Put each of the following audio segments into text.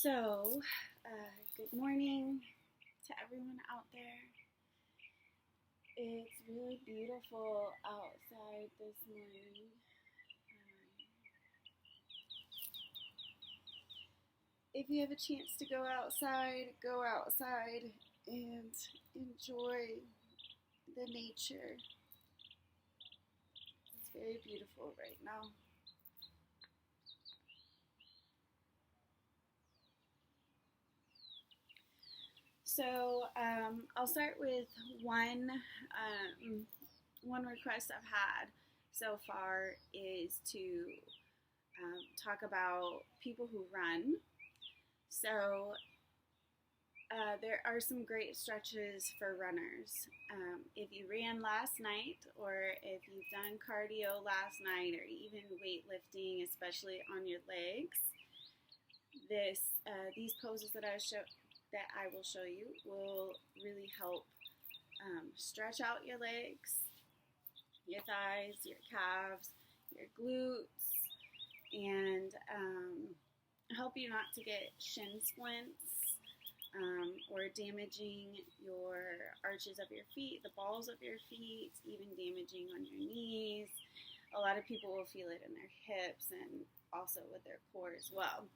So, good morning to everyone out there. It's really beautiful outside this morning. If you have a chance to go outside and enjoy the nature. It's very beautiful right now. So I'll start with one request I've had so far is to talk about people who run. So there are some great stretches for runners. If you ran last night, or if you've done cardio last night, or even weightlifting, especially on your legs, these poses that I will show you will really help stretch out your legs, your thighs, your calves, your glutes, and help you not to get shin splints or damaging your arches of your feet, the balls of your feet, even damaging on your knees. A lot of people will feel it in their hips and also with their core as well.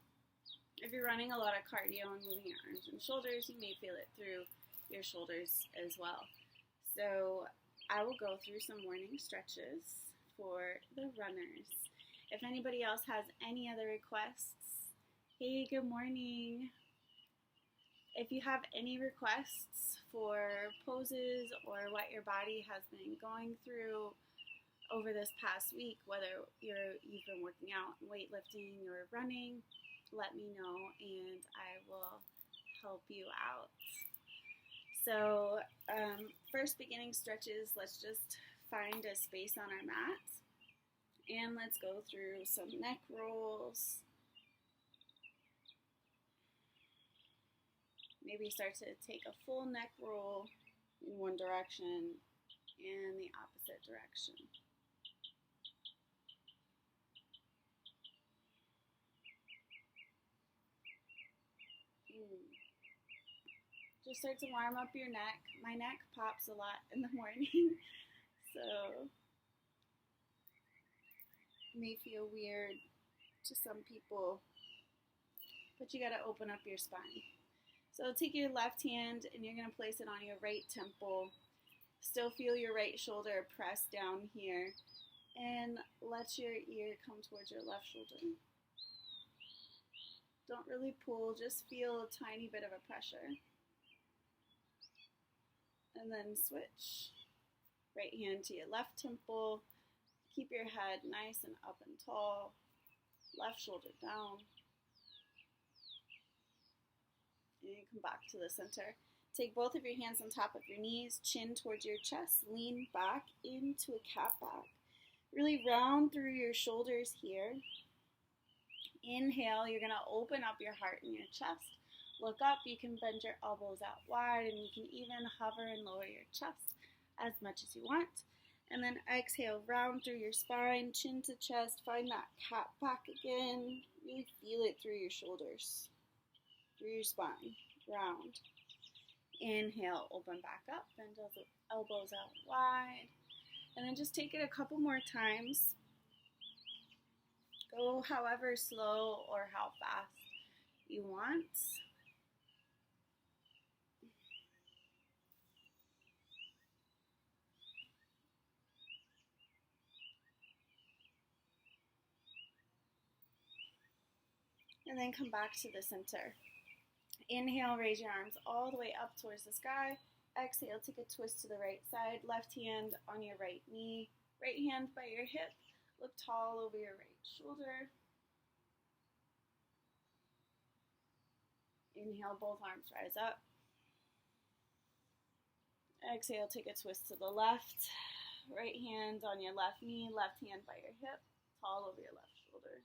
If you're running a lot of cardio and moving your arms and shoulders, you may feel it through your shoulders as well. So I will go through some morning stretches for the runners. If anybody else has any other requests, hey, good morning. If you have any requests for poses or what your body has been going through over this past week, whether you've been working out, weightlifting, or running, let me know and I will help you out. So first beginning stretches, let's just find a space on our mat and let's go through some neck rolls. Maybe start to take a full neck roll in one direction and the opposite direction. Just start to warm up your neck. My neck pops a lot in the morning, so it may feel weird to some people, but you got to open up your spine. So take your left hand and you're going to place it on your right temple. Still feel your right shoulder press down here and let your ear come towards your left shoulder. Don't really pull, just feel a tiny bit of a pressure. And then switch. Right hand to your left temple. Keep your head nice and up and tall. Left shoulder down. And you come back to the center. Take both of your hands on top of your knees, chin towards your chest. Lean back into a cat back. Really round through your shoulders here. Inhale, you're going to open up your heart and your chest. Look up, you can bend your elbows out wide and you can even hover and lower your chest as much as you want. And then exhale, round through your spine, chin to chest, find that cat back again. Really feel it through your shoulders, through your spine, round. Inhale, open back up, bend those elbows out wide. And then just take it a couple more times. Go however slow or how fast you want. And then come back to the center. Inhale, raise your arms all the way up towards the sky. Exhale, take a twist to the right side. Left hand on your right knee. Right hand by your hip. Look tall over your right shoulder. Inhale, both arms rise up. Exhale, take a twist to the left. Right hand on your left knee. Left hand by your hip. Tall over your left shoulder.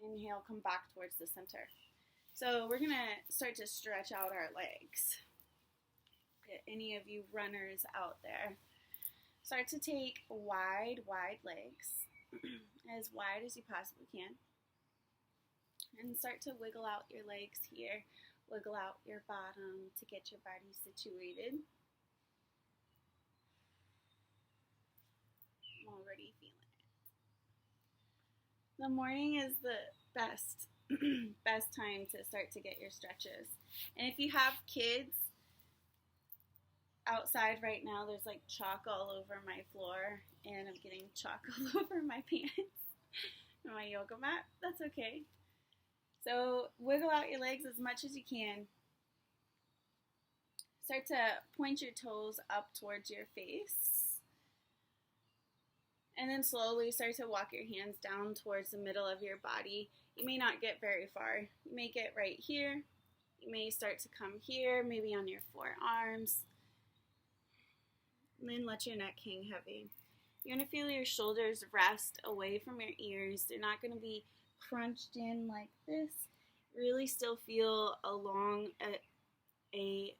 Inhale, come back towards the center. So we're going to start to stretch out our legs. Any of you runners out there, start to take wide legs, as wide as you possibly can. And start to wiggle out your legs here, wiggle out your bottom to get your body situated. I'm already feeling it. The morning is the best time to start to get your stretches. And if you have kids outside right now, there's like chalk all over my floor, and I'm getting chalk all over my pants and my yoga mat. That's okay. So wiggle out your legs as much as you can. Start to point your toes up towards your face. And then slowly start to walk your hands down towards the middle of your body. You may not get very far. You may get right here. You may start to come here, maybe on your forearms. And then let your neck hang heavy. You're going to feel your shoulders rest away from your ears. They're not going to be crunched in like this. Really still feel along a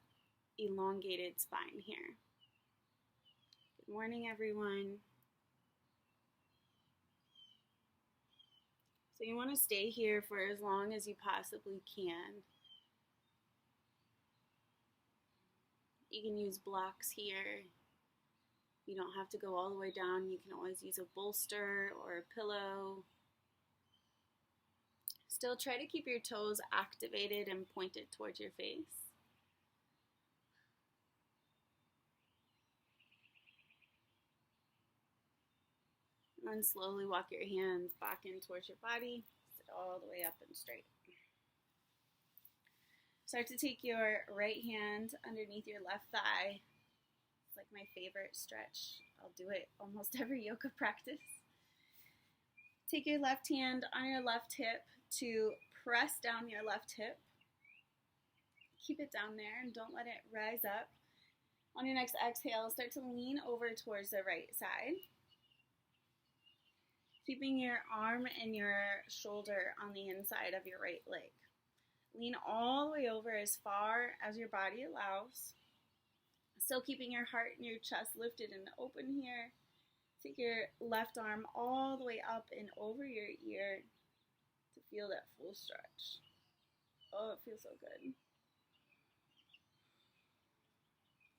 elongated spine here. Good morning, everyone. So you want to stay here for as long as you possibly can. You can use blocks here. You don't have to go all the way down. You can always use a bolster or a pillow. Still try to keep your toes activated and pointed towards your face. And then slowly walk your hands back in towards your body. Sit all the way up and straight. Start to take your right hand underneath your left thigh. It's like my favorite stretch. I'll do it almost every yoga practice. Take your left hand on your left hip to press down your left hip. Keep it down there and don't let it rise up. On your next exhale, start to lean over towards the right side. Keeping your arm and your shoulder on the inside of your right leg. Lean all the way over as far as your body allows. Still keeping your heart and your chest lifted and open here. Take your left arm all the way up and over your ear to feel that full stretch. Oh, it feels so good.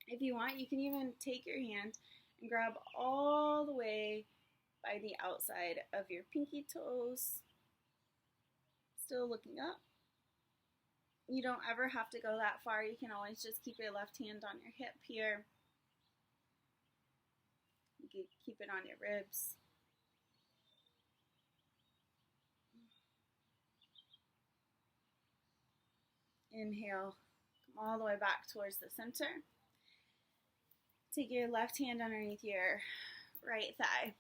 If you want, you can even take your hand and grab all the way by the outside of your pinky toes. Still looking up. You don't ever have to go that far. You can always just keep your left hand on your hip here. You can keep it on your ribs. Inhale, come all the way back towards the center. Take your left hand underneath your right thigh.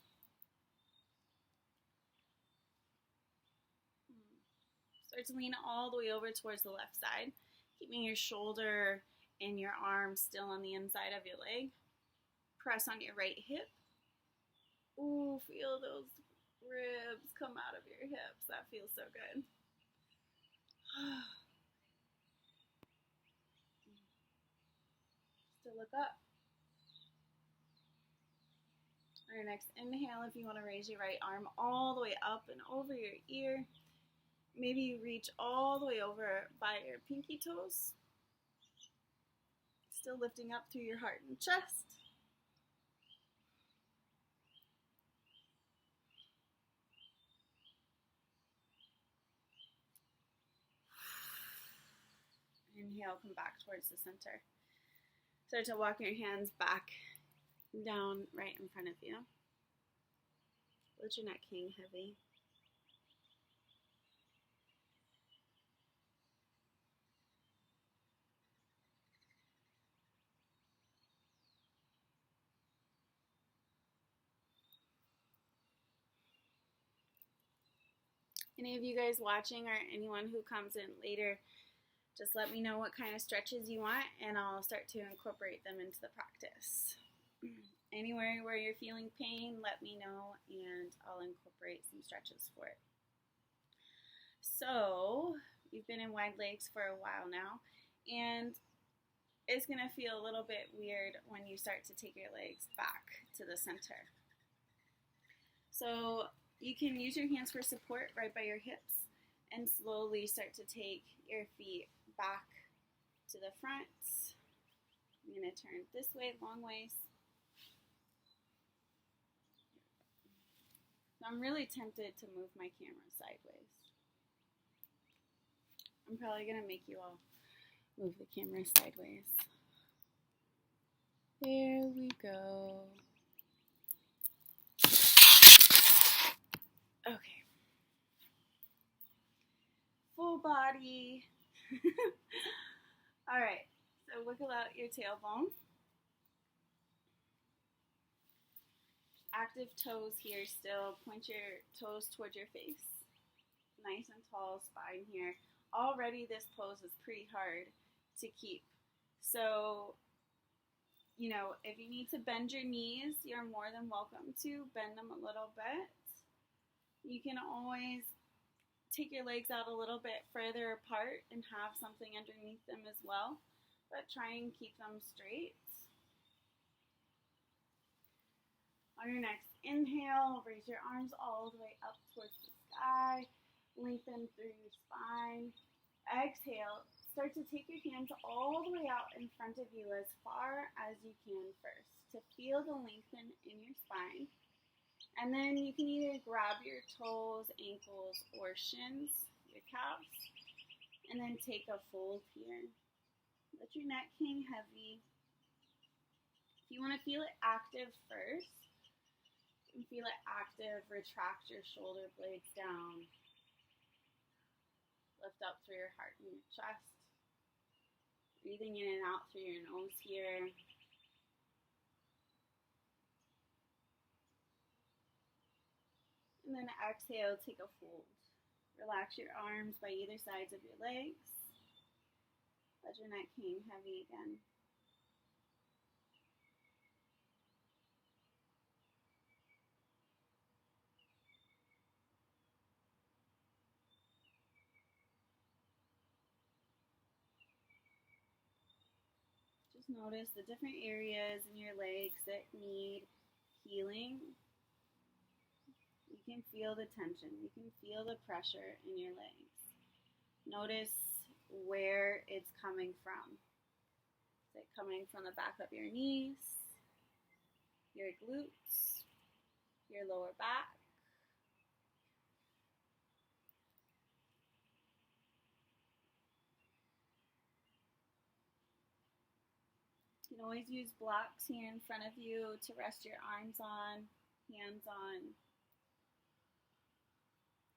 Start to lean all the way over towards the left side, keeping your shoulder and your arm still on the inside of your leg. Press on your right hip. Ooh, feel those ribs come out of your hips. That feels so good. Still look up. On your next inhale, if you want to raise your right arm all the way up and over your ear. Maybe you reach all the way over by your pinky toes. Still lifting up through your heart and chest. Inhale, come back towards the center. Start to walk your hands back down right in front of you. Let your neck hang heavy. Any of you guys watching or anyone who comes in later, just let me know what kind of stretches you want and I'll start to incorporate them into the practice. Anywhere where you're feeling pain, let me know and I'll incorporate some stretches for it. So, you've been in wide legs for a while now and it's going to feel a little bit weird when you start to take your legs back to the center. So, you can use your hands for support right by your hips And slowly start to take your feet back to the front. I'm going to turn this way, long ways. So I'm really tempted to move my camera sideways. I'm probably going to make you all move the camera sideways. There we go. Okay. Full body. All right. So wiggle out your tailbone. Active toes here still. Point your toes towards your face. Nice and tall spine here. Already this pose is pretty hard to keep. So, you know, if you need to bend your knees, you're more than welcome to bend them a little bit. You can always take your legs out a little bit further apart and have something underneath them as well, but try and keep them straight. On your next inhale, raise your arms all the way up towards the sky, lengthen through your spine. Exhale, start to take your hands all the way out in front of you as far as you can first to feel the lengthen in your spine. And then you can either grab your toes, ankles, or shins, your calves, and then take a fold here. Let your neck hang heavy. If you want to feel it active first, you can feel it active, retract your shoulder blades down. Lift up through your heart and your chest. Breathing in and out through your nose here. And then exhale, take a fold. Relax your arms by either sides of your legs. Let your neck hang heavy again. Just notice the different areas in your legs that need healing. You can feel the tension. You can feel the pressure in your legs. Notice where it's coming from. Is it coming from the back of your knees, your glutes, your lower back? You can always use blocks here in front of you to rest your arms on, hands on.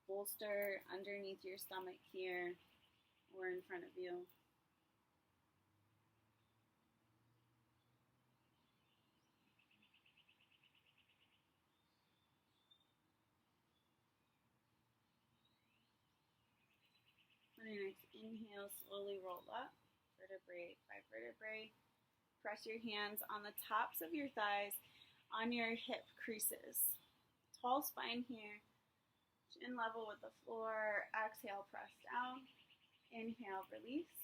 Bolster underneath your stomach here or in front of you. On your next inhale, slowly roll up, vertebrae by vertebrae. Press your hands on the tops of your thighs, on your hip creases. Tall spine here, chin level with the floor. Exhale, press down. Inhale, release.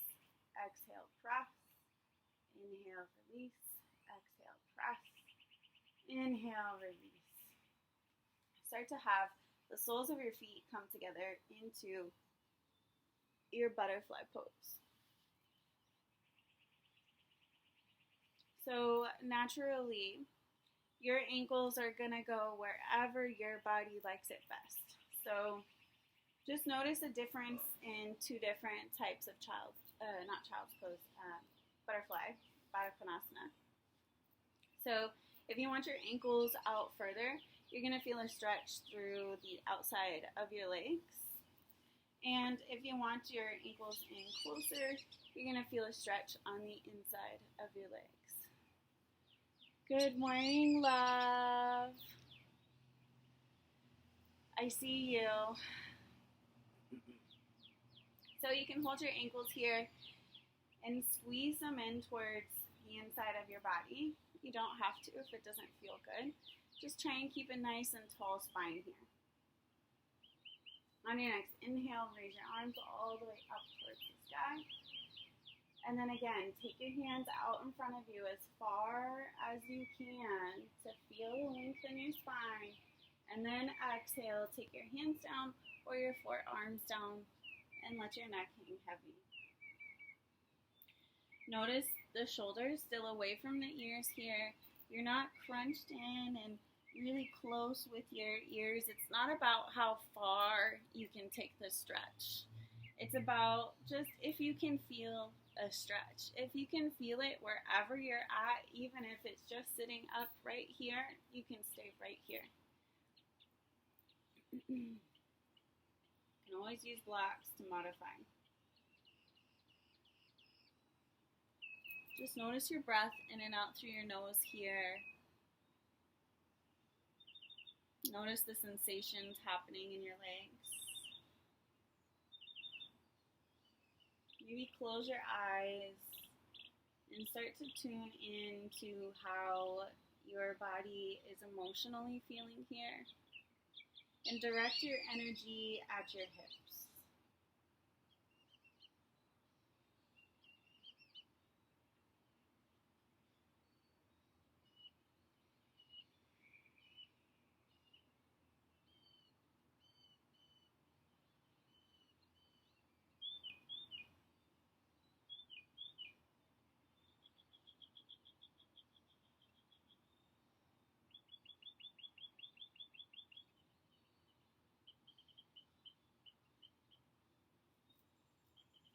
Exhale, press. Inhale, release. Exhale, press. Inhale, release. Start to have the soles of your feet come together into your butterfly pose. So naturally, your ankles are going to go wherever your body likes it best. So just notice a difference in two different types of butterfly, Baddha Konasana. So if you want your ankles out further, you're going to feel a stretch through the outside of your legs. And if you want your ankles in closer, you're going to feel a stretch on the inside of your legs. Good morning, love. I see you. So you can hold your ankles here and squeeze them in towards the inside of your body. You don't have to if it doesn't feel good. Just try and keep a nice and tall spine here. On your next inhale, raise your arms all the way up towards the sky. And then again, take your hands out in front of you as far as you can to feel the length in your spine. And then exhale, take your hands down or your forearms down and let your neck hang heavy. Notice the shoulders still away from the ears here. You're not crunched in and really close with your ears. It's not about how far you can take the stretch. It's about just if you can feel a stretch. If you can feel it wherever you're at, even if it's just sitting up right here, you can stay right here. You can always use blocks to modify. Just notice your breath in and out through your nose here. Notice the sensations happening in your legs. Maybe close your eyes and start to tune into how your body is emotionally feeling here. And direct your energy at your hips.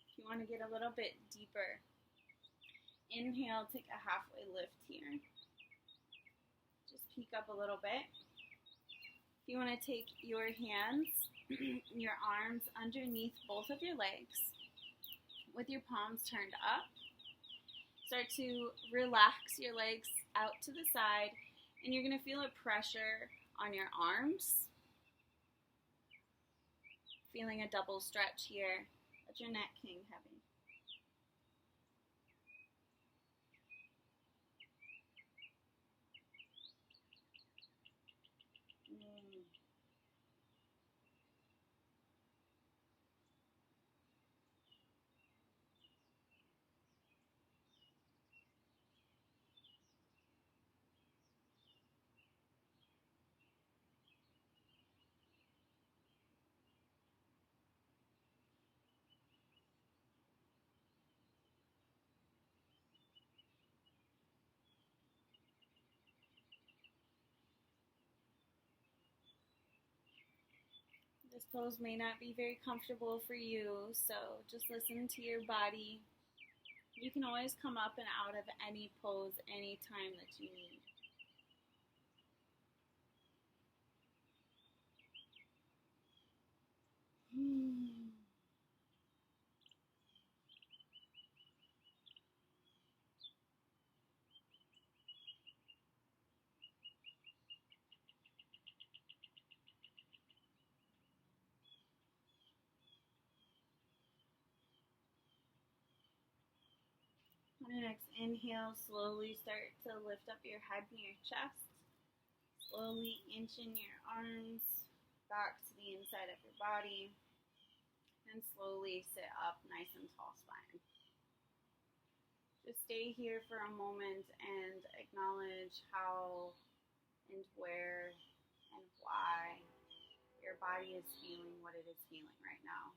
If you want to get a little bit deeper, inhale, take a halfway lift here. Just peek up a little bit. If you want to take your hands, your arms underneath both of your legs with your palms turned up. Start to relax your legs out to the side, and you're going to feel a pressure on your arms. Feeling a double stretch here. Let your neck hang heavy. This pose may not be very comfortable for you, so just listen to your body. You can always come up and out of any pose anytime that you need. On your next inhale, slowly start to lift up your head and your chest. Slowly inching your arms back to the inside of your body. And slowly sit up nice and tall spine. Just stay here for a moment and acknowledge how and where and why your body is feeling what it is feeling right now.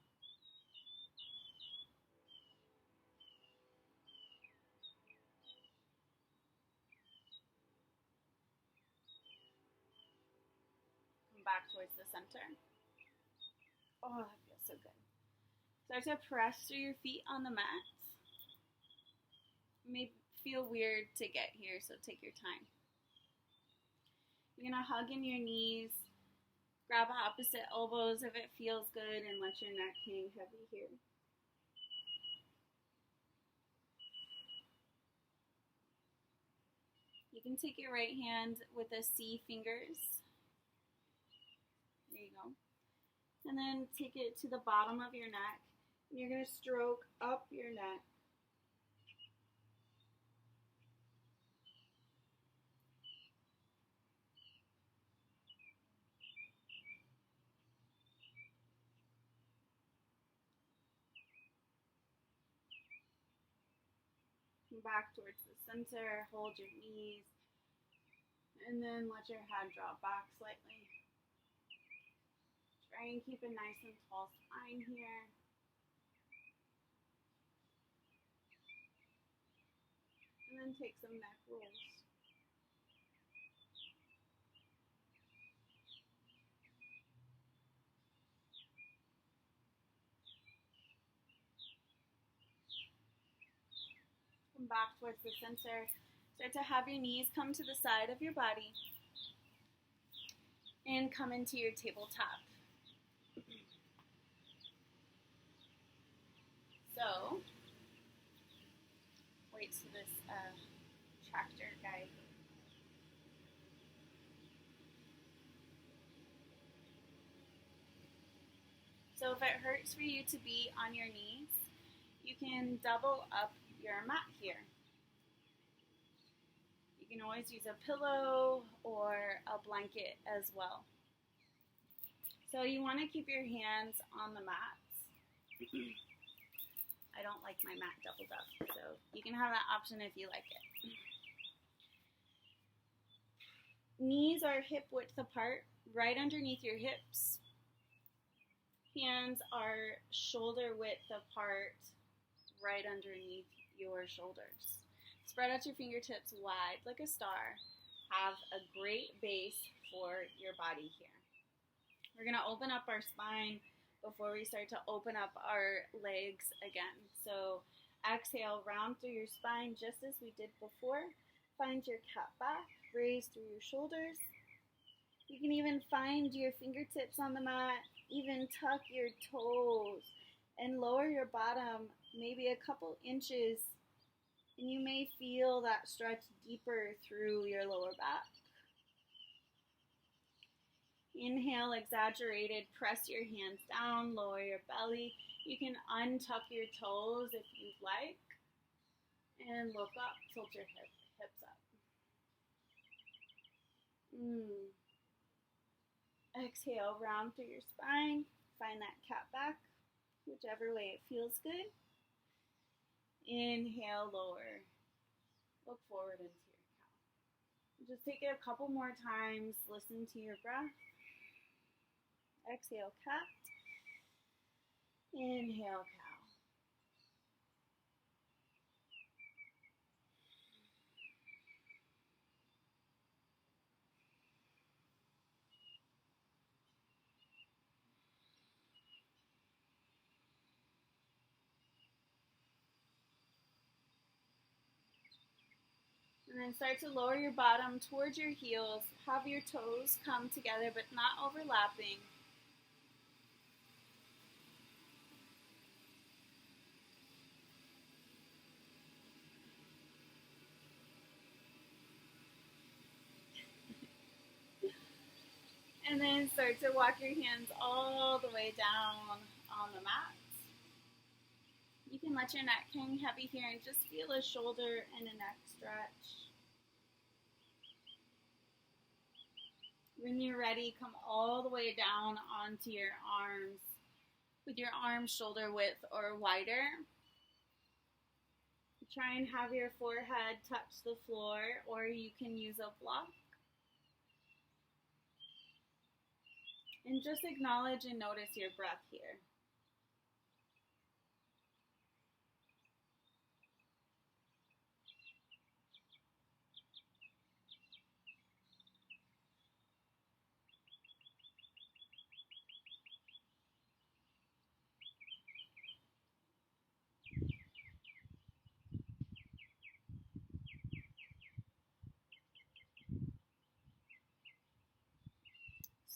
Come back towards the center. Oh, that feels so good. Start to press through your feet on the mat. It may feel weird to get here, so take your time. You're going to hug in your knees. Grab opposite elbows if it feels good, and let your neck hang heavy here. You can take your right hand with the C fingers. There you go. And then take it to the bottom of your neck. And you're going to stroke up your neck. Come back towards the center. Hold your knees. And then let your head drop back slightly. Try and keep a nice and tall spine here. And then take some neck rolls. Come back towards the center. Start to have your knees come to the side of your body. And come into your tabletop. So, wait till this tractor guy. So if it hurts for you to be on your knees, you can double up your mat here. You can always use a pillow or a blanket as well. So you want to keep your hands on the mats. I don't like my mat doubled up, so you can have that option if you like it. Knees are hip width apart, right underneath your hips. Hands are shoulder width apart, right underneath your shoulders. Spread out your fingertips wide like a star. Have a great base for your body here. We're going to open up our spine before we start to open up our legs again. So exhale, round through your spine just as we did before. Find your cat back, raise through your shoulders. You can even find your fingertips on the mat, even tuck your toes and lower your bottom maybe a couple inches, and you may feel that stretch deeper through your lower back. Inhale, exaggerated, press your hands down, lower your belly. You can untuck your toes if you'd like, and look up, tilt your hips up. Exhale, round through your spine, find that cat back, whichever way it feels good. Inhale, lower, look forward into your cow. Just take it a couple more times, listen to your breath. Exhale, cat. Inhale, cow. And then start to lower your bottom towards your heels. Have your toes come together but not overlapping. And then start to walk your hands all the way down on the mat. You can let your neck hang heavy here and just feel a shoulder and a neck stretch. When you're ready, come all the way down onto your arms with your arms shoulder width or wider. Try and have your forehead touch the floor, or you can use a block. And just acknowledge and notice your breath here.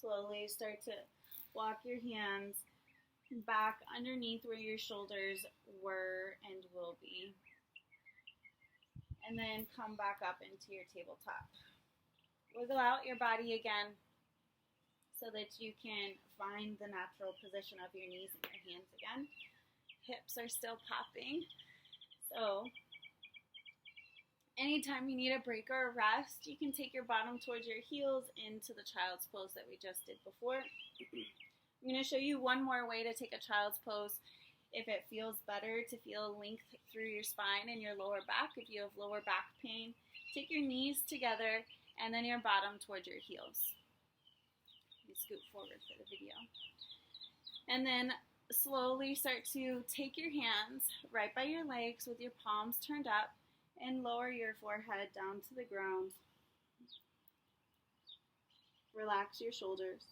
Slowly start to walk your hands back underneath where your shoulders were and will be. And then come back up into your tabletop. Wiggle out your body again so that you can find the natural position of your knees and your hands again. Hips are still popping. So anytime you need a break or a rest, you can take your bottom towards your heels into the child's pose that we just did before. I'm going to show you one more way to take a child's pose if it feels better to feel length through your spine and your lower back. If you have lower back pain, take your knees together and then your bottom towards your heels. You scoot forward for the video. And then slowly start to take your hands right by your legs with your palms turned up And lower your forehead down to the ground. Relax your shoulders.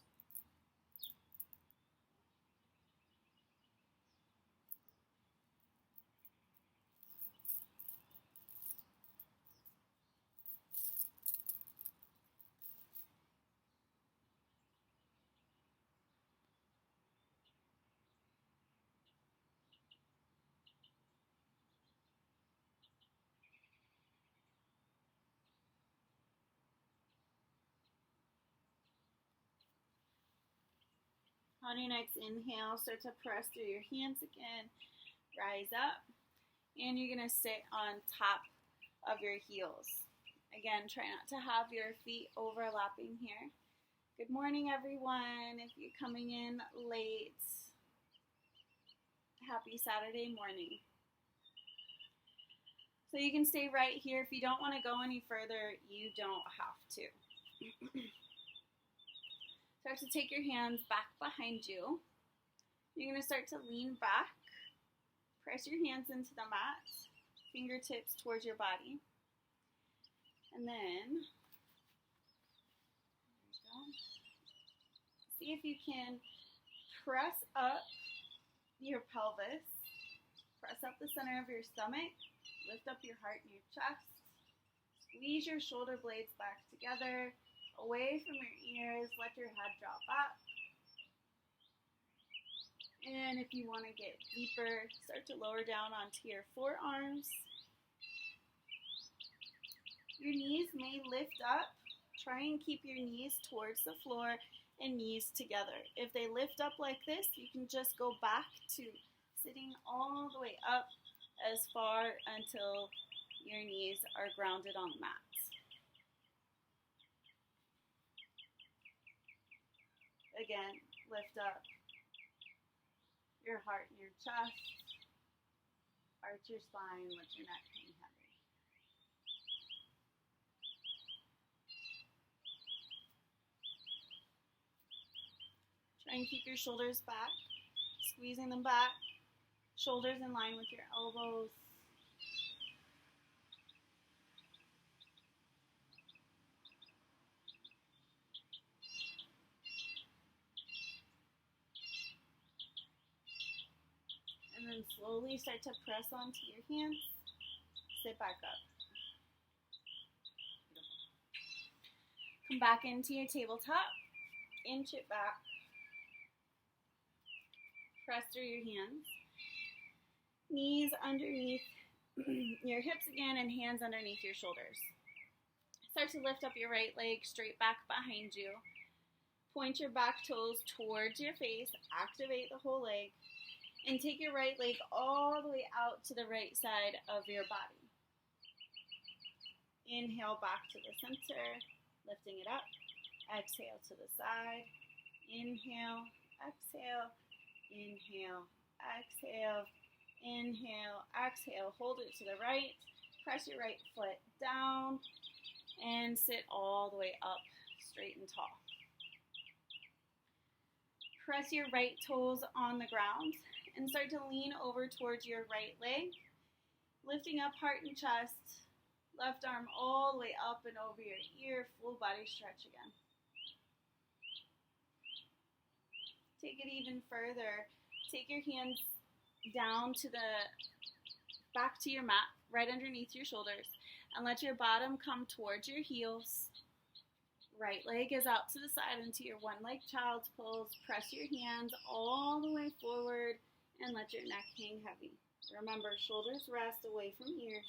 On your next inhale, start to press through your hands again. Rise up. And you're going to sit on top of your heels. Again, try not to have your feet overlapping here. Good morning, everyone. If you're coming in late, happy Saturday morning. So you can stay right here. If you don't want to go any further, you don't have to. Start to take your hands back behind you. You're going to start to lean back. Press your hands into the mat, fingertips towards your body. And then, there you go. See if you can press up your pelvis. Press up the center of your stomach. Lift up your heart and your chest. Squeeze your shoulder blades back together. Away from your ears, let your head drop back. And if you want to get deeper, start to lower down onto your forearms. Your knees may lift up. Try and keep your knees towards the floor and knees together. If they lift up like this, you can just go back to sitting all the way up as far until your knees are grounded on the mat. Again, lift up your heart and your chest. Arch your spine, let your neck hang heavy. Try and keep your shoulders back, squeezing them back. Shoulders in line with your elbows. And then slowly start to press onto your hands. Sit back up. Come back into your tabletop. Inch it back. Press through your hands. Knees underneath your hips again and hands underneath your shoulders. Start to lift up your right leg straight back behind you. Point your back toes towards your face. Activate the whole leg. And take your right leg all the way out to the right side of your body. Inhale back to the center, lifting it up. Exhale to the side. Inhale, exhale, inhale, exhale, inhale, exhale. Hold it to the right. Press your right foot down and sit all the way up, straight and tall. Press your right toes on the ground and start to lean over towards your right leg, lifting up heart and chest, left arm all the way up and over your ear, full body stretch again. Take it even further. Take your hands down to the back to your mat, right underneath your shoulders, and let your bottom come towards your heels. Right leg is out to the side into your one leg child's pose. Press your hands all the way forward and let your neck hang heavy. Remember, shoulders rest away from ears.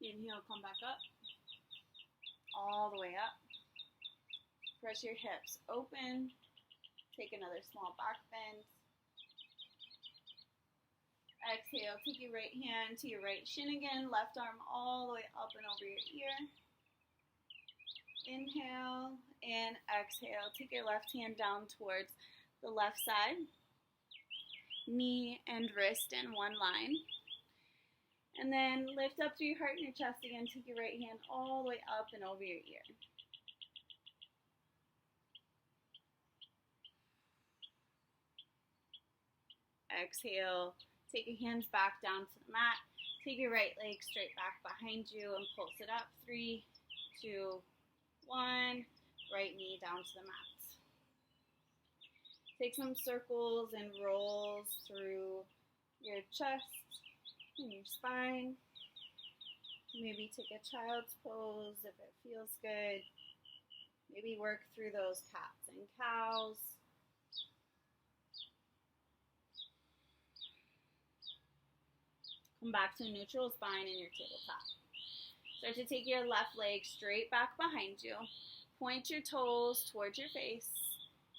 Inhale, come back up. All the way up. Press your hips open. Take another small back bend. Exhale, take your right hand to your right shin again. Left arm all the way up and over your ear. Inhale and exhale. Take your left hand down towards the left side. Knee and wrist in one line. And then lift up through your heart and your chest again. Take your right hand all the way up and over your ear. Exhale. Take your hands back down to the mat. Take your right leg straight back behind you and pulse it up. 3, 2, 1. Right knee down to the mat. Take some circles and rolls through your chest and your spine. Maybe take a child's pose if it feels good. Maybe work through those cats and cows. Come back to a neutral spine in your tabletop. Start to take your left leg straight back behind you. Point your toes towards your face.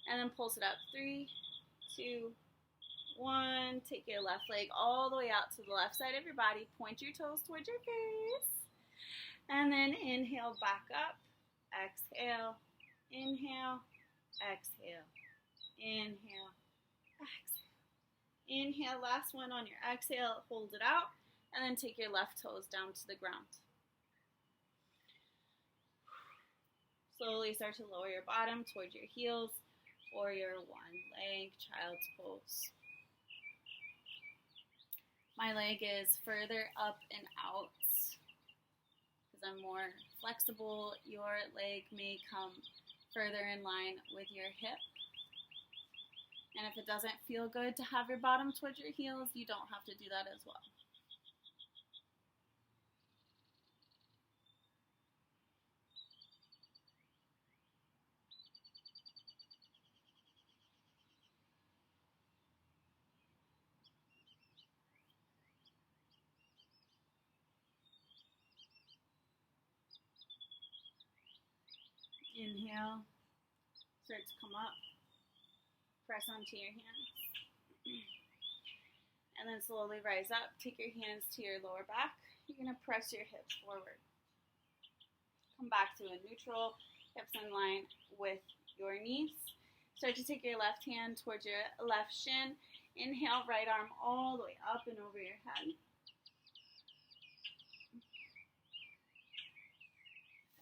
And then pulse it up. 3, 2, 1. Take your left leg all the way out to the left side of your body. Point your toes towards your face. And then inhale back up. Exhale. Inhale. Exhale. Inhale. Exhale. Inhale. Last one on your exhale. Hold it out. And then take your left toes down to the ground. Slowly start to lower your bottom towards your heels or your one leg child's pose. My leg is further up and out because I'm more flexible. Your leg may come further in line with your hip. And if it doesn't feel good to have your bottom towards your heels, you don't have to do that as well. Inhale, start to come up, press onto your hands, and then slowly rise up. Take your hands to your lower back. You're going to press your hips forward. Come back to a neutral, hips in line with your knees. Start to take your left hand towards your left shin. Inhale, right arm all the way up and over your head.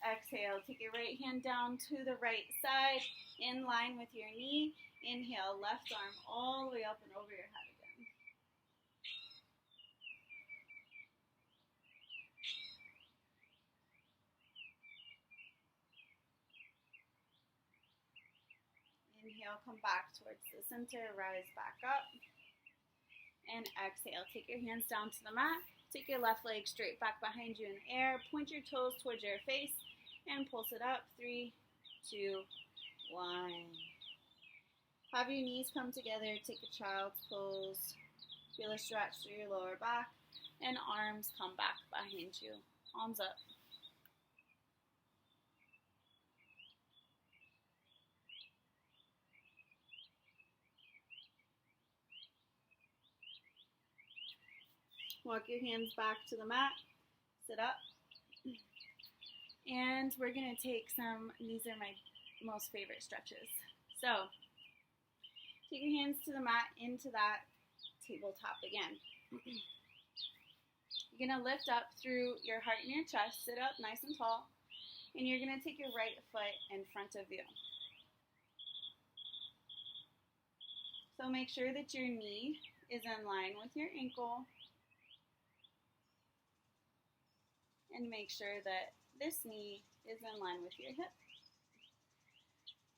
Exhale, take your right hand down to the right side, in line with your knee. Inhale, left arm all the way up and over your head again. Inhale, come back towards the center, rise back up. And exhale, take your hands down to the mat. Take your left leg straight back behind you in the air. Point your toes towards your face. And pulse it up. 3, 2, 1. Have your knees come together. Take a child's pose. Feel a stretch through your lower back. And arms come back behind you. Palms up. Walk your hands back to the mat. Sit up. And we're going to take these are my most favorite stretches. So, take your hands to the mat, into that tabletop again. You're going to lift up through your heart and your chest, sit up nice and tall, and you're going to take your right foot in front of you. So make sure that your knee is in line with your ankle, and make sure that this knee is in line with your hip.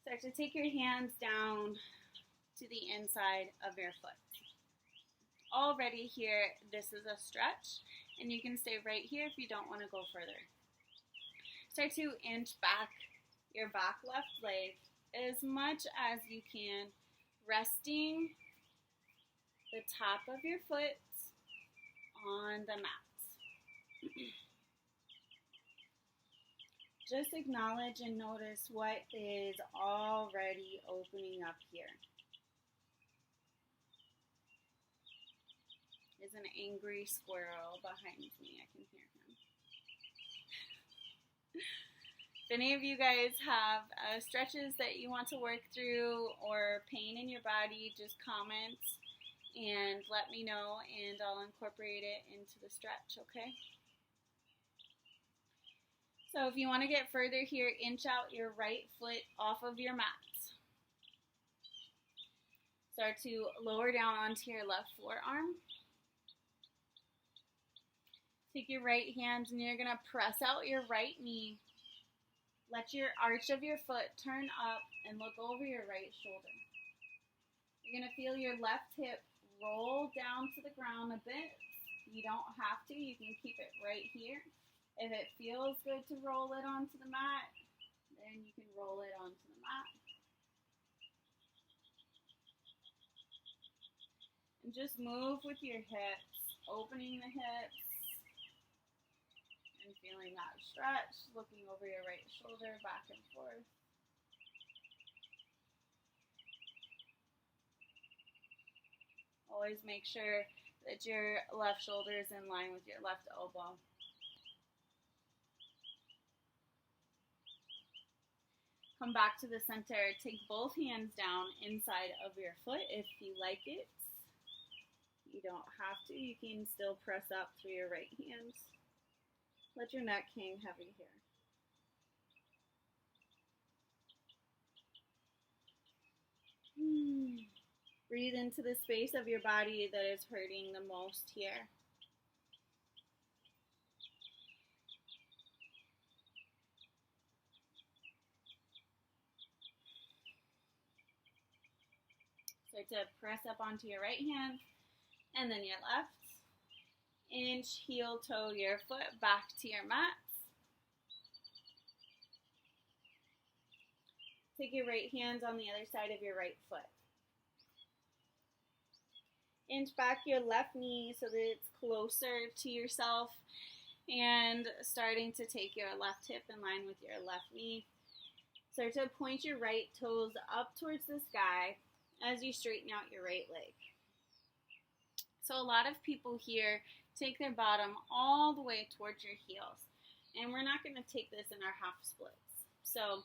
Start to take your hands down to the inside of your foot. Already here, this is a stretch, and you can stay right here if you don't want to go further. Start to inch back your back left leg as much as you can, resting the top of your foot on the mat. Just acknowledge and notice what is already opening up here. There's an angry squirrel behind me. I can hear him. If any of you guys have stretches that you want to work through or pain in your body, just comment and let me know, and I'll incorporate it into the stretch, okay? So if you want to get further here, inch out your right foot off of your mat. Start to lower down onto your left forearm. Take your right hand and you're going to press out your right knee. Let your arch of your foot turn up and look over your right shoulder. You're going to feel your left hip roll down to the ground a bit. You don't have to. You can keep it right here. If it feels good to roll it onto the mat, then you can roll it onto the mat. And just move with your hips, opening the hips. And feeling that stretch, looking over your right shoulder, back and forth. Always make sure that your left shoulder is in line with your left elbow. Come back to the center. Take both hands down inside of your foot if you like it. You don't have to. You can still press up through your right hand. Let your neck hang heavy here. Breathe into the space of your body that is hurting the most here. Start to press up onto your right hand and then your left. Inch, heel, toe your foot back to your mat. Take your right hand on the other side of your right foot. Inch back your left knee so that it's closer to yourself, and starting to take your left hip in line with your left knee. Start to point your right toes up towards the sky as you straighten out your right leg. So a lot of people here take their bottom all the way towards your heels, and we're not going to take this in our half splits. So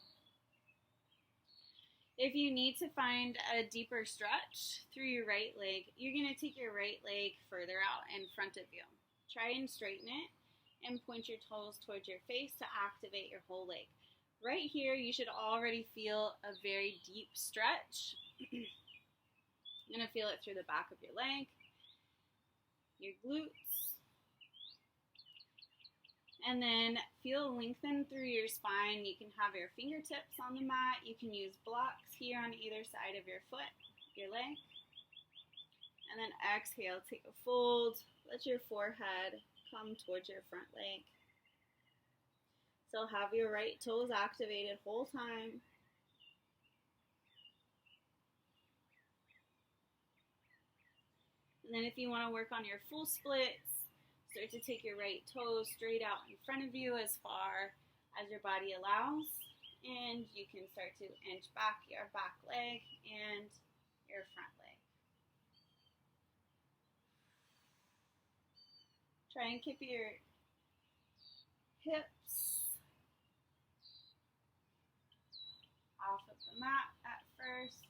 if you need to find a deeper stretch through your right leg, you're going to take your right leg further out in front of you. Try and straighten it and point your toes towards your face to activate your whole leg. Right here, you should already feel a very deep stretch. You're going to feel it through the back of your leg, your glutes, and then feel lengthen through your spine. You can have your fingertips on the mat. You can use blocks here on either side of your foot, your leg. And then exhale, take a fold. Let your forehead come towards your front leg. So have your right toes activated whole time. And then if you want to work on your full splits, start to take your right toes straight out in front of you as far as your body allows. And you can start to inch back your back leg and your front leg. Try and keep your hips off of the mat at first.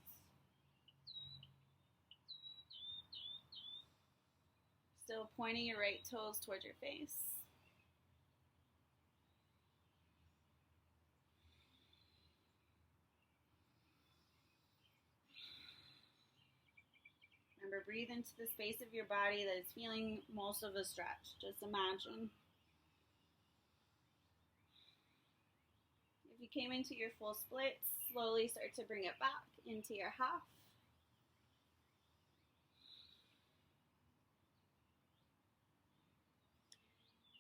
Still pointing your right toes towards your face. Remember, breathe into the space of your body that is feeling most of the stretch. Just imagine. If you came into your full split, slowly start to bring it back into your half.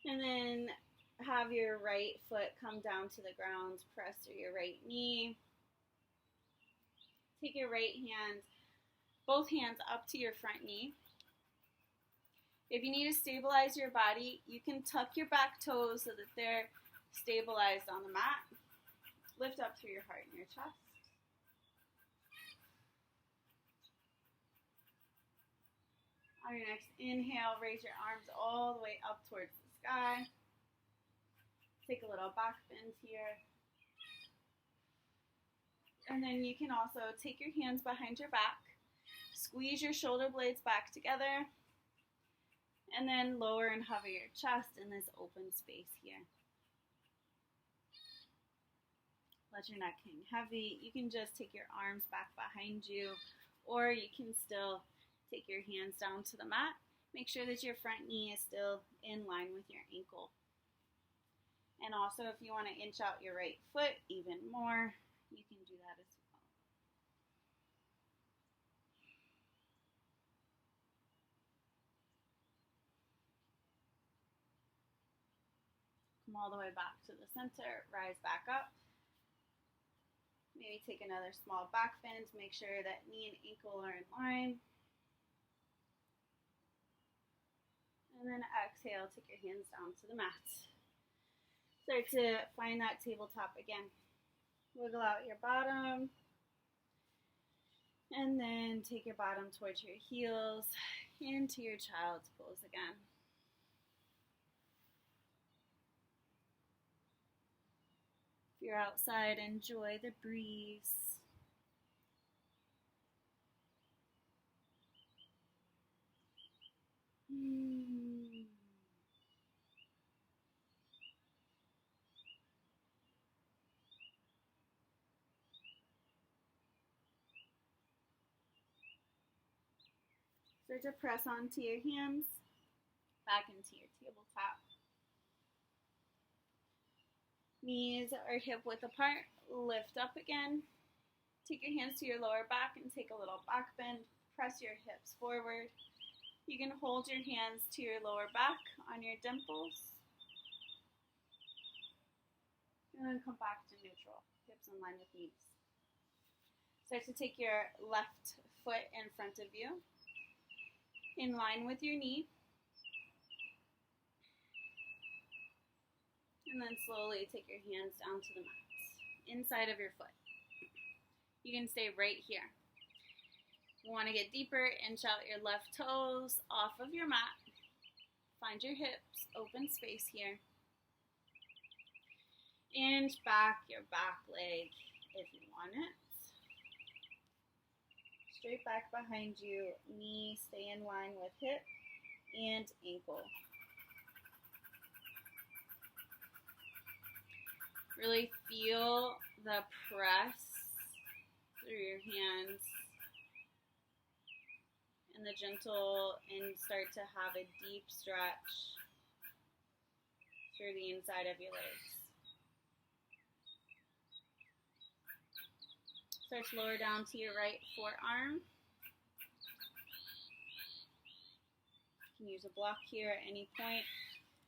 And then have your right foot come down to the ground, press through your right knee. Take your right hand, both hands up to your front knee. If you need to stabilize your body, you can tuck your back toes so that they're stabilized on the mat. Lift up through your heart and your chest. On your next inhale, raise your arms all the way up towards the sky. Take a little back bend here. And then you can also take your hands behind your back, squeeze your shoulder blades back together, and then lower and hover your chest in this open space here. Let your neck hang heavy. You can just take your arms back behind you, or you can still take your hands down to the mat. Make sure that your front knee is still in line with your ankle. And also, if you want to inch out your right foot even more, you can do that as well. Come all the way back to the center, rise back up. Maybe take another small back bend, make sure that knee and ankle are in line. And then exhale, take your hands down to the mat. Start to find that tabletop again. Wiggle out your bottom. And then take your bottom towards your heels into your child's pose again. If you're outside, enjoy the breeze. Start to press onto your hands, back into your tabletop. Knees are hip width apart, lift up again. Take your hands to your lower back and take a little back bend. Press your hips forward. You can hold your hands to your lower back on your dimples. And then come back to neutral, hips in line with knees. Start to take your left foot in front of you, in line with your knee. And then slowly take your hands down to the mat, inside of your foot. You can stay right here. You want to get deeper, inch out your left toes off of your mat. Find your hips, open space here. Inch back your back leg if you want it. Straight back behind you, knee stay in line with hip and ankle. Really feel the press through your hands and the gentle, and start to have a deep stretch through the inside of your legs. Start to lower down to your right forearm. You can use a block here at any point.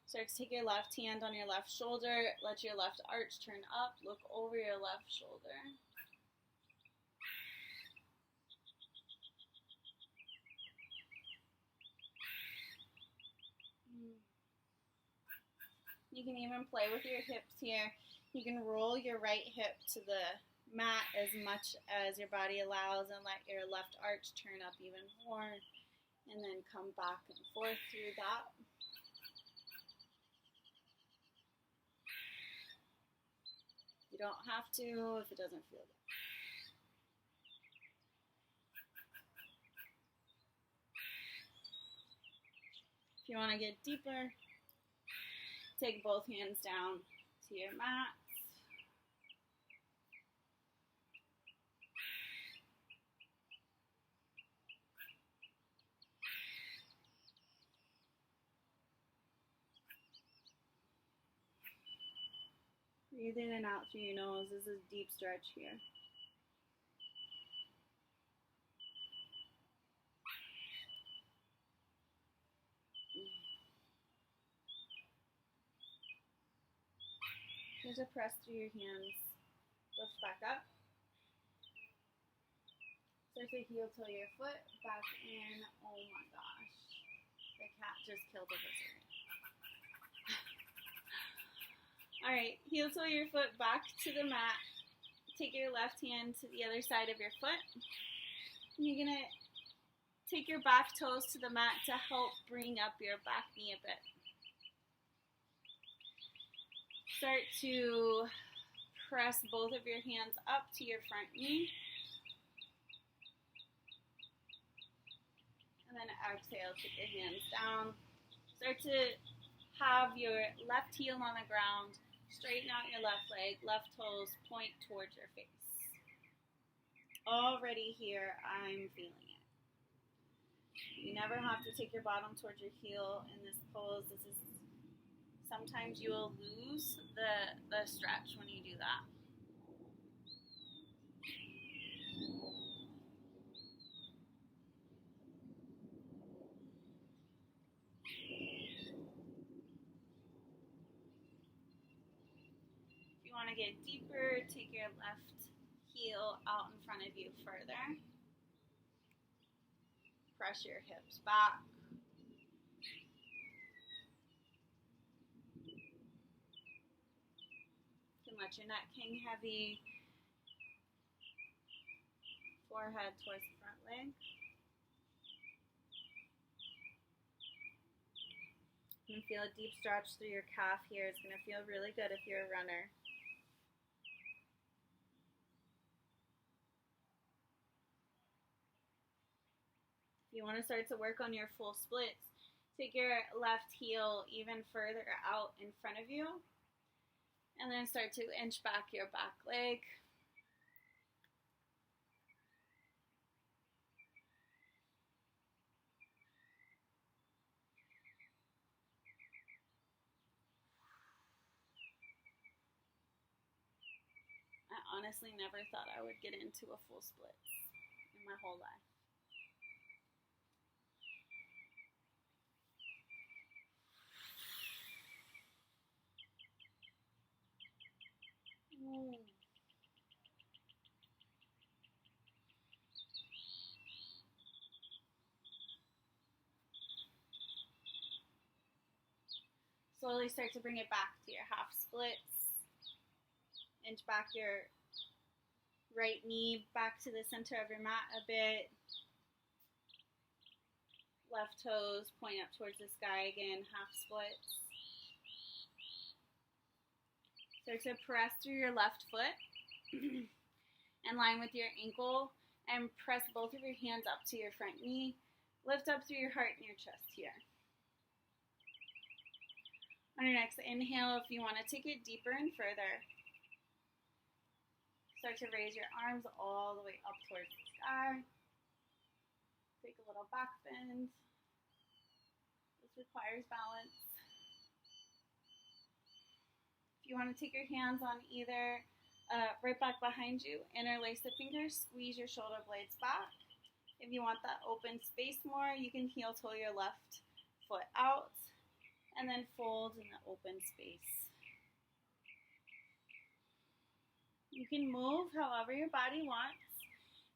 Start to take your left hand on your left shoulder. Let your left arch turn up. Look over your left shoulder. You can even play with your hips here. You can roll your right hip to the mat as much as your body allows and let your left arch turn up even more, and then come back and forth through that. You don't have to if it doesn't feel good. If you want to get deeper, take both hands down to your mat. Breathe in and out through your nose. This is a deep stretch here. There's a press through your hands. Lift back up. Start to heel toe your foot back in. Oh my gosh. The cat just killed a lizard. Alright, heel toe your foot back to the mat. Take your left hand to the other side of your foot. And you're going to take your back toes to the mat to help bring up your back knee a bit. Start to press both of your hands up to your front knee. And then exhale, take your hands down. Start to have your left heel on the ground. Straighten out your left leg, left toes point towards your face. Already here, I'm feeling it. You never have to take your bottom towards your heel in this pose. Sometimes you will lose the stretch when you do that. If you want to get deeper, take your left heel out in front of you further. Press your hips back. You can let your neck hang heavy. Forehead towards the front leg. You can feel a deep stretch through your calf here. It's going to feel really good if you're a runner. If you want to start to work on your full splits, take your left heel even further out in front of you, and then start to inch back your back leg. I honestly never thought I would get into a full split in my whole life. Slowly start to bring it back to your half splits. Inch back your right knee back to the center of your mat a bit. Left toes point up towards the sky again, half splits. Start to press through your left foot in line with your ankle and press both of your hands up to your front knee. Lift up through your heart and your chest here. On your next inhale, if you want to take it deeper and further, start to raise your arms all the way up towards the sky. Take a little back bend. This requires balance. If you want to take your hands on either right back behind you, interlace the fingers, squeeze your shoulder blades back. If you want that open space more, you can heel toe your left foot out and then fold in the open space. You can move however your body wants.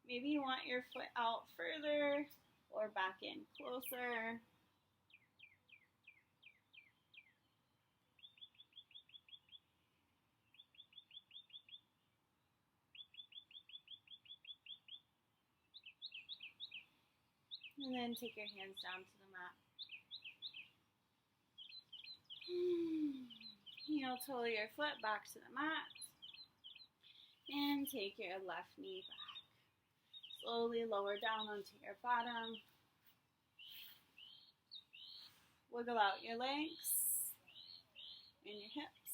Maybe you want your foot out further or back in closer. And then take your hands down to the mat. Heel toe your foot back to the mat. And take your left knee back. Slowly lower down onto your bottom. Wiggle out your legs and your hips.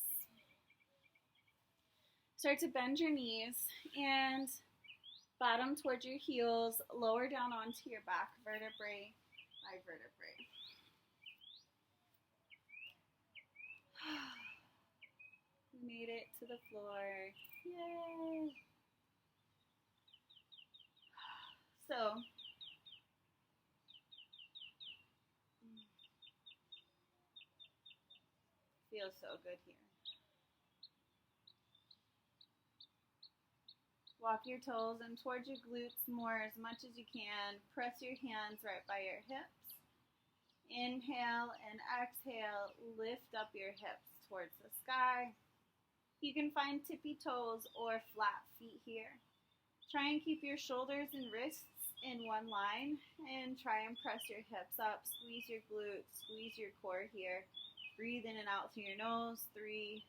Start to bend your knees and bottom towards your heels, lower down onto your back, vertebrae by vertebrae. We made it to the floor. Yay! So, feels so good here. Walk your toes in towards your glutes more as much as you can. Press your hands right by your hips. Inhale and exhale, lift up your hips towards the sky. You can find tippy toes or flat feet here. Try and keep your shoulders and wrists in one line and try and press your hips up. Squeeze your glutes, squeeze your core here. Breathe in and out through your nose. 3,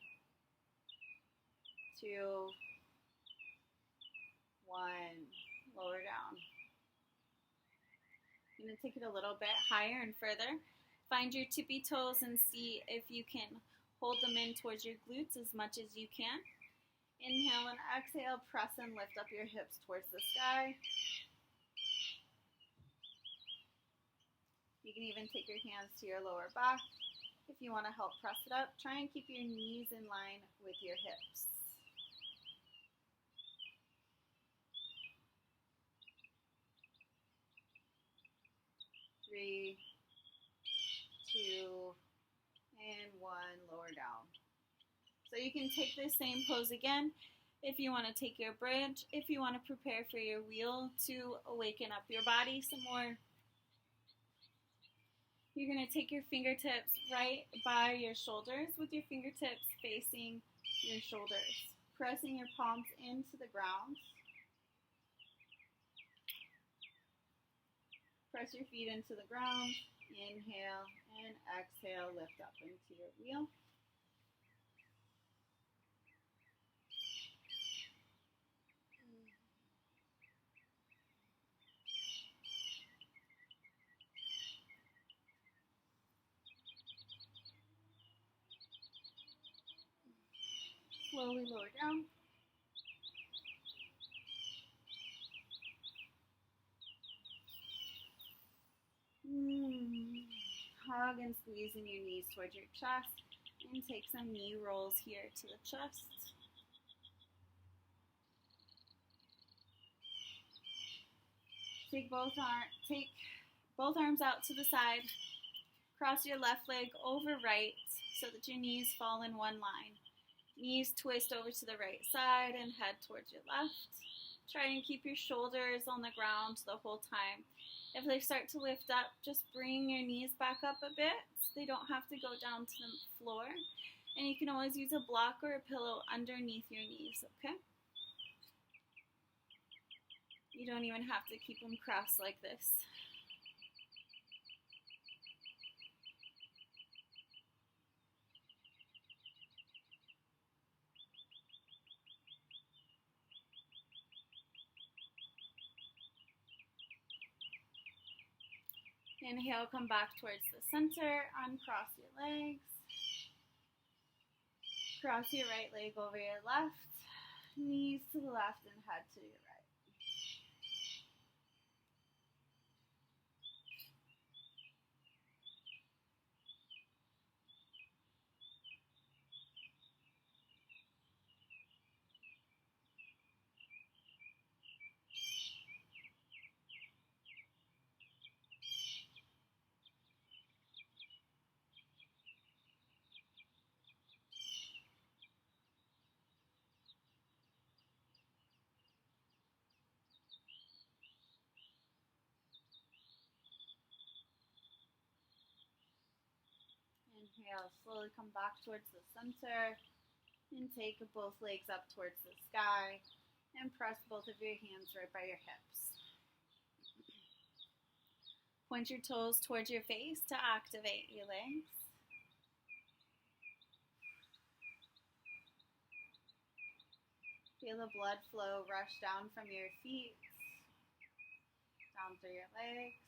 2, 1, lower down. I'm going to take it a little bit higher and further. Find your tippy toes and see if you can hold them in towards your glutes as much as you can. Inhale and exhale, press and lift up your hips towards the sky. You can even take your hands to your lower back if you want to help press it up. Try and keep your knees in line with your hips. 3, 2, and 1, lower down. So you can take this same pose again if you want to take your bridge, if you want to prepare for your wheel to awaken up your body some more. You're going to take your fingertips right by your shoulders with your fingertips facing your shoulders, pressing your palms into the ground. Press your feet into the ground. Inhale and exhale, lift up into your wheel. Slowly lower down. Hug and squeeze in your knees towards your chest, and take some knee rolls here to the chest. Take both arms out to the side. Cross your left leg over right so that your knees fall in one line. Knees twist over to the right side and head towards your left. Try and keep your shoulders on the ground the whole time. If they start to lift up, just bring your knees back up a bit. They don't have to go down to the floor. And you can always use a block or a pillow underneath your knees, okay? You don't even have to keep them crossed like this. Inhale, come back towards the center, uncross your legs. Cross your right leg over your left, knees to the left and head to your right. Inhale, slowly come back towards the center and take both legs up towards the sky and press both of your hands right by your hips. Point your toes towards your face to activate your legs. Feel the blood flow rush down from your feet, down through your legs.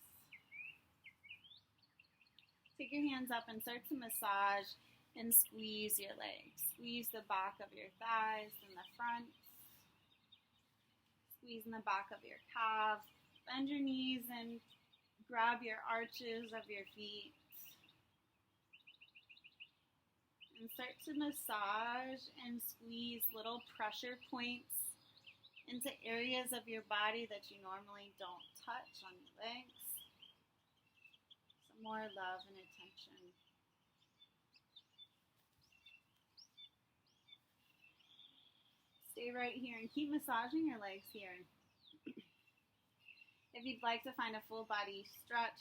Take your hands up and start to massage and squeeze your legs. Squeeze the back of your thighs and the front. Squeeze in the back of your calves. Bend your knees and grab your arches of your feet. And start to massage and squeeze little pressure points into areas of your body that you normally don't touch on your legs. Some more love and attention. Stay right here and keep massaging your legs here. If you'd like to find a full body stretch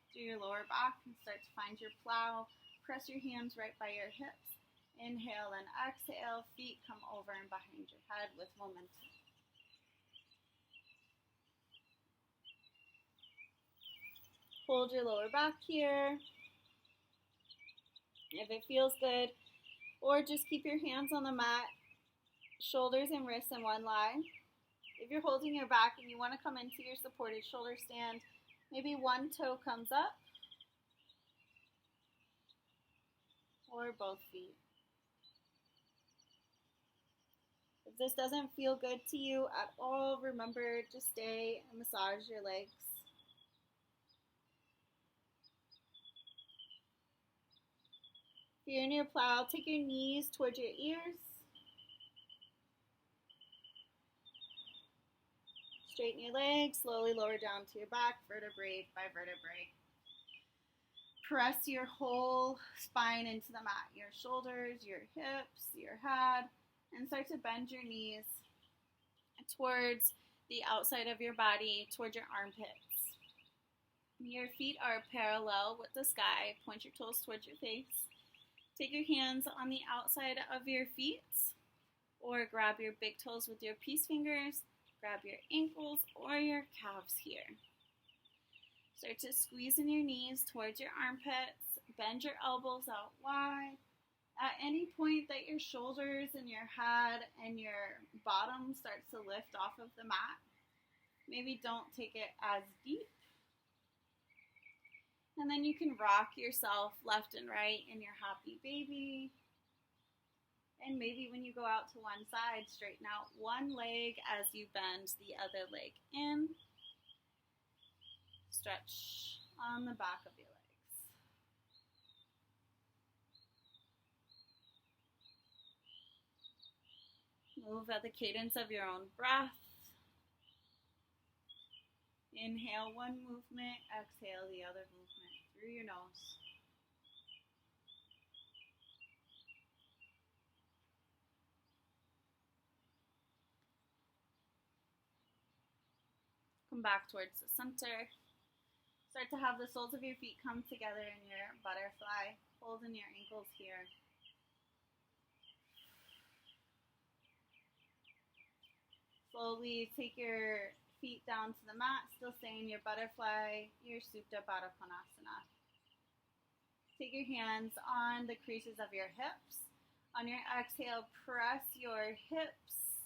through your lower back and start to find your plow, press your hands right by your hips. Inhale and exhale, feet come over and behind your head with momentum. Hold your lower back here. If it feels good, or just keep your hands on the mat shoulders and wrists in one line. If you're holding your back and you want to come into your supported shoulder stand, maybe one toe comes up or both feet. If this doesn't feel good to you at all, remember to stay and massage your legs. If you're in your plow, take your knees towards your ears. Straighten your legs, slowly lower down to your back, vertebrae by vertebrae. Press your whole spine into the mat, your shoulders, your hips, your head, and start to bend your knees towards the outside of your body, towards your armpits. Your feet are parallel with the sky. Point your toes towards your face. Take your hands on the outside of your feet, or grab your big toes with your peace fingers. Grab your ankles or your calves here. Start to squeeze in your knees towards your armpits. Bend your elbows out wide. At any point that your shoulders and your head and your bottom starts to lift off of the mat, maybe don't take it as deep. And then you can rock yourself left and right in your happy baby. And maybe when you go out to one side, straighten out one leg as you bend the other leg in. Stretch on the back of your legs. Move at the cadence of your own breath. Inhale one movement, exhale the other movement through your nose. Come back towards the center. Start to have the soles of your feet come together in your butterfly. Hold in your ankles here. Slowly take your feet down to the mat, still stay in your butterfly, your Supta Baddha Konasana. Take your hands on the creases of your hips. On your exhale, press your hips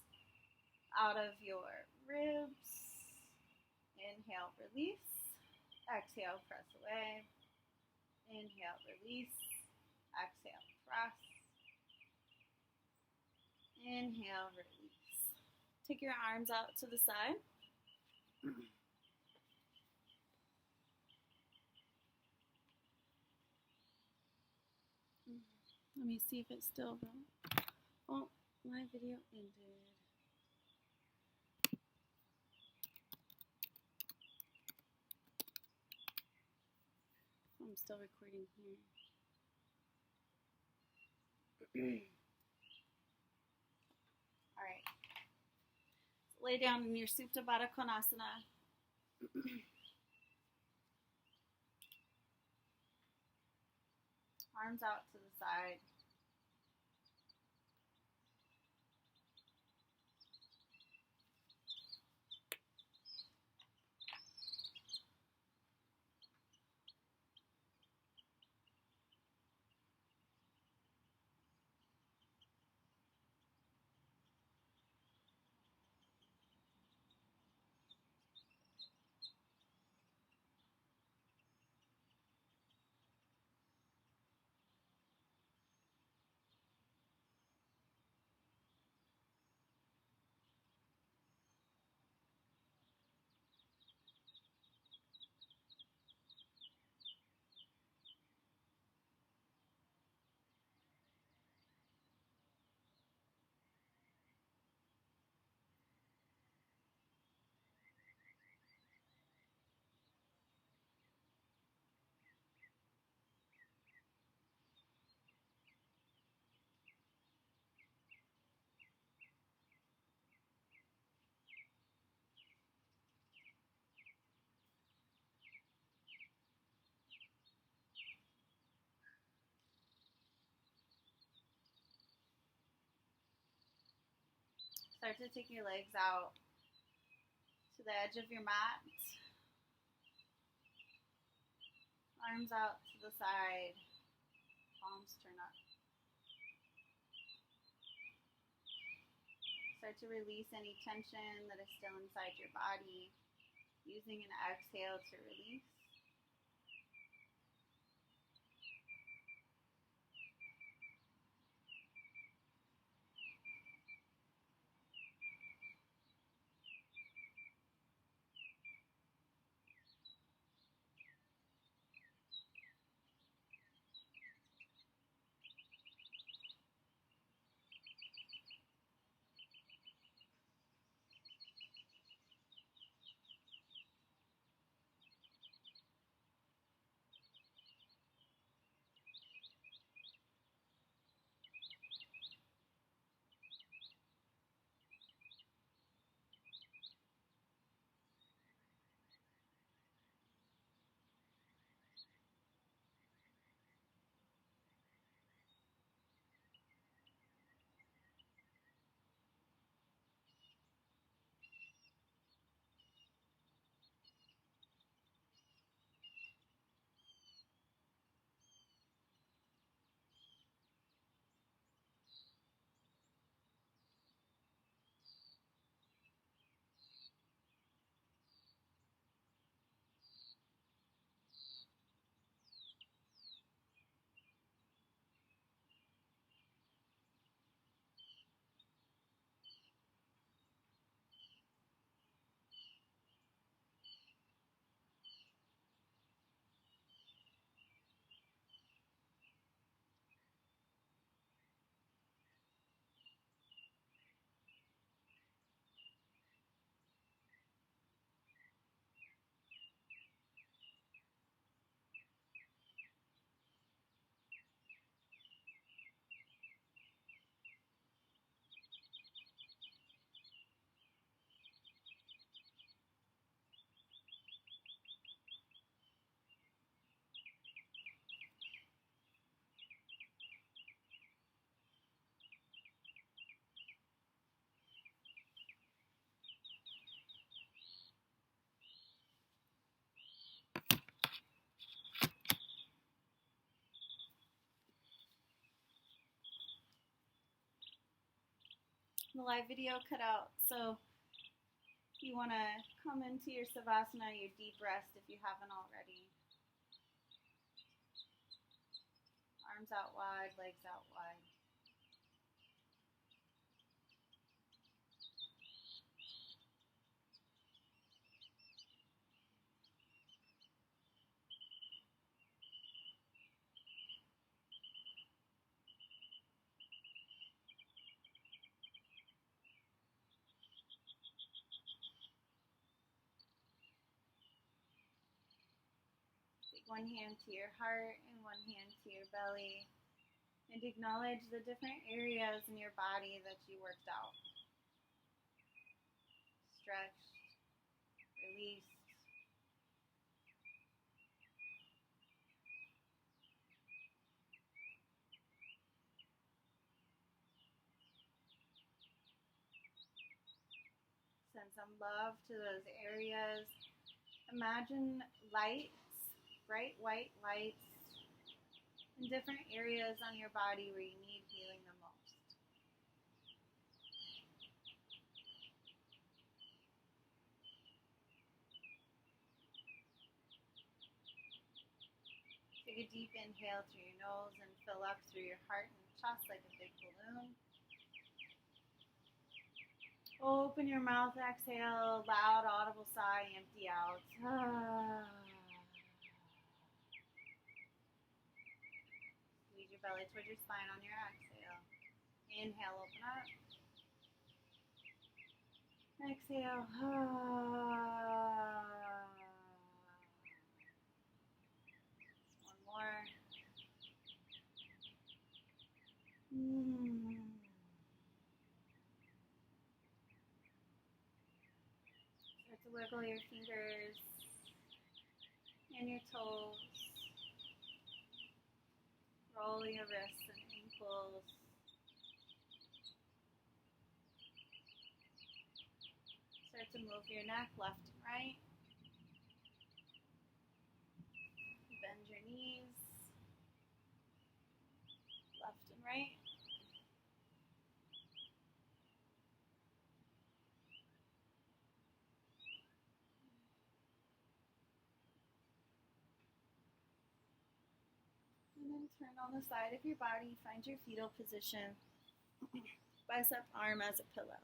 out of your ribs. Inhale, release. Exhale, press away. Inhale, release. Exhale, press. Inhale, release. Take your arms out to the side. Let me see if it's still going. Oh, my video ended. I'm still recording here. All right. Lay down in your Supta Baddha Konasana. Arms out to the side. Start to take your legs out to the edge of your mat. Arms out to the side. Palms turn up. Start to release any tension that is still inside your body, using an exhale to release. The live video cut out, so you want to come into your Savasana, your deep rest if you haven't already. Arms out wide, legs out wide. Take one hand to your heart and one hand to your belly, and acknowledge the different areas in your body that you worked out. Stretched, released. Send some love to those areas. Imagine lights, bright white lights, in different areas on your body where you need healing the most. Take a deep inhale through your nose and fill up through your heart and chest like a big balloon. Open your mouth, exhale, loud, audible sigh, empty out. Squeeze your belly towards your spine on your exhale. Inhale, open up. Exhale. One more. Start to wiggle your fingers and your toes. Roll your wrists and ankles. Start to move your neck left and right. Bend your knees left and right. on the side of your body, find your fetal position. Bicep arm as a pillow.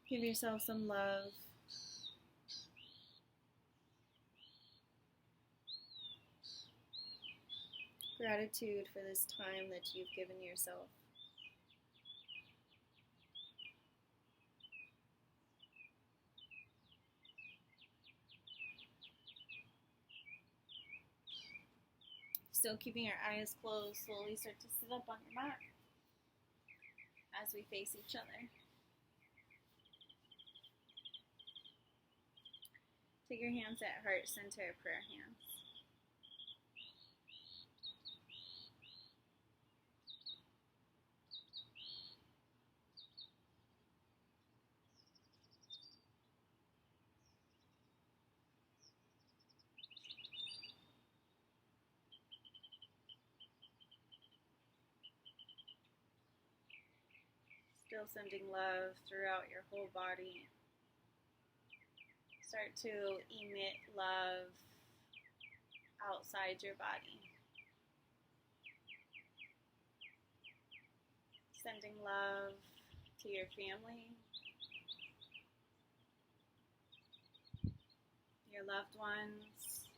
Give yourself some love. Gratitude for this time that you've given yourself. Still keeping your eyes closed, slowly start to sit up on your mat as we face each other. Take your hands at heart center, prayer hands. Still sending love throughout your whole body. Start to emit love outside your body. Sending love to your family, your loved ones,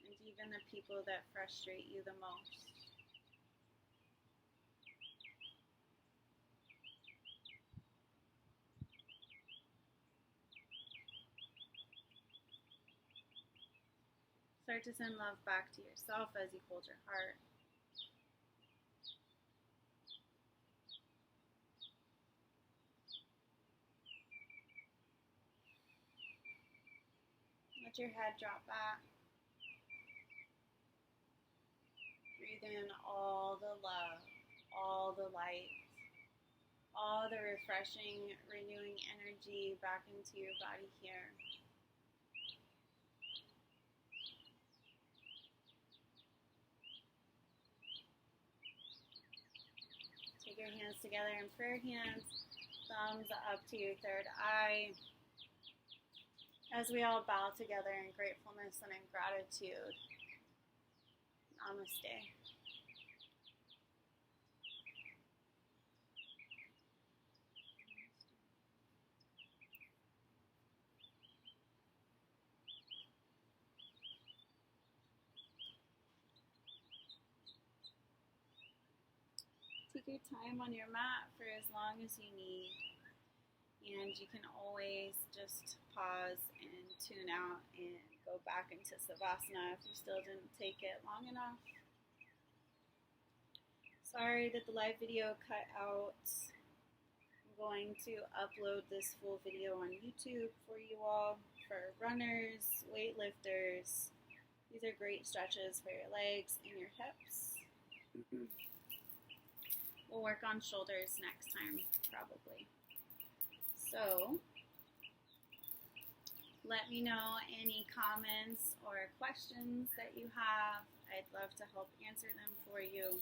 and even the people that frustrate you the most. Start to send love back to yourself as you hold your heart. Let your head drop back. Breathe in all the love, all the light, all the refreshing, renewing energy back into your body here. Take your hands together in prayer hands, thumbs up to your third eye, as we all bow together in gratefulness and in gratitude. Namaste. Take your time on your mat for as long as you need. And you can always just pause and tune out and go back into Savasana if you still didn't take it long enough. Sorry that the live video cut out. I'm going to upload this full video on YouTube for you all, for runners, weightlifters. These are great stretches for your legs and your hips. We'll work on shoulders next time, probably. So, let me know any comments or questions that you have. I'd love to help answer them for you.